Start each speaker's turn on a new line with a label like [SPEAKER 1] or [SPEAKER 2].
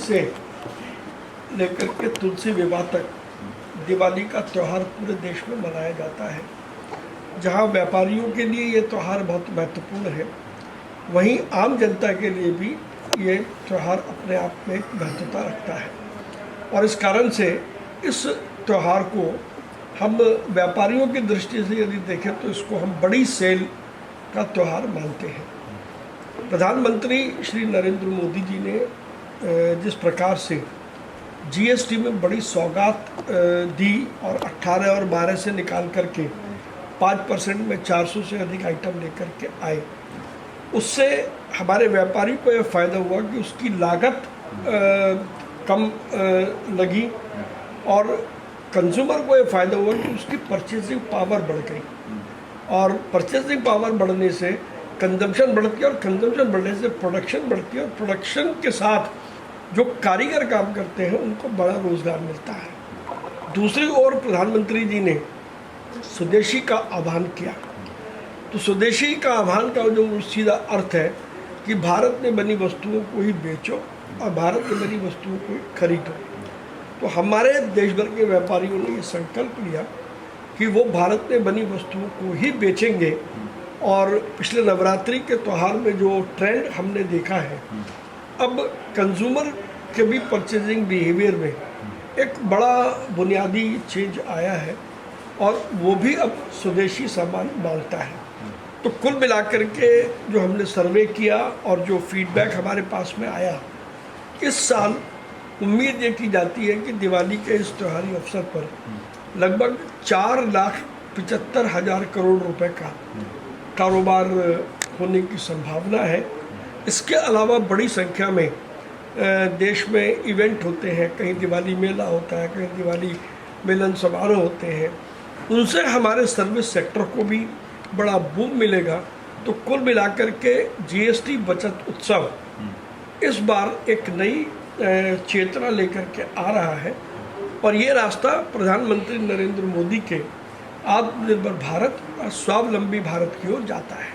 [SPEAKER 1] से लेकर के तुलसी विवाह तक दिवाली का त्यौहार पूरे देश में मनाया जाता है। जहां व्यापारियों के लिए ये त्यौहार बहुत महत्वपूर्ण है, वहीं आम जनता के लिए भी ये त्यौहार अपने आप में एक महत्वता रखता है। और इस कारण से इस त्यौहार को हम व्यापारियों की दृष्टि से यदि देखें तो इसको हम बड़ी सेल का त्यौहार मानते हैं। प्रधानमंत्री श्री नरेंद्र मोदी जी ने जिस प्रकार से जीएसटी में बड़ी सौगात दी और 18 और 12 से निकाल करके 5% में 400 से अधिक आइटम लेकर के आए, उससे हमारे व्यापारी को यह फ़ायदा हुआ कि उसकी लागत कम लगी और कंज्यूमर को यह फ़ायदा हुआ कि उसकी परचेजिंग पावर बढ़ गई। और परचेजिंग पावर बढ़ने से कंजम्पशन बढ़ती है और कंजम्पशन बढ़ने से प्रोडक्शन बढ़ती है और प्रोडक्शन के साथ जो कारीगर काम करते हैं उनको बड़ा रोज़गार मिलता है। दूसरी ओर प्रधानमंत्री जी ने स्वदेशी का आह्वान किया। तो स्वदेशी का आह्वान का जो सीधा अर्थ है कि भारत में बनी वस्तुओं को ही बेचो और भारत में बनी वस्तुओं को ही खरीदो। तो हमारे देश भर के व्यापारियों ने ये संकल्प लिया कि वो भारत में बनी वस्तुओं को ही बेचेंगे। और पिछले नवरात्रि के त्यौहार में जो ट्रेंड हमने देखा है, अब कंज्यूमर के भी परचेजिंग बिहेवियर में एक बड़ा बुनियादी चेंज आया है और वो भी अब स्वदेशी सामान मांगता है। तो कुल मिलाकर के जो हमने सर्वे किया और जो फीडबैक हमारे पास में आया, इस साल उम्मीद ये की जाती है कि दिवाली के इस त्योहारी अवसर पर लगभग 4,75,000 करोड़ रुपए का कारोबार होने की संभावना है। इसके अलावा बड़ी संख्या में देश में इवेंट होते हैं, कहीं दिवाली मेला होता है, कहीं दिवाली मिलन समारोह होते हैं, उनसे हमारे सर्विस सेक्टर को भी बड़ा बूम मिलेगा। तो कुल मिलाकर के जीएसटी बचत उत्सव इस बार एक नई चेतना लेकर के आ रहा है और ये रास्ता प्रधानमंत्री नरेंद्र मोदी के आत्मनिर्भर भारत और स्वावलंबी भारत की ओर जाता है।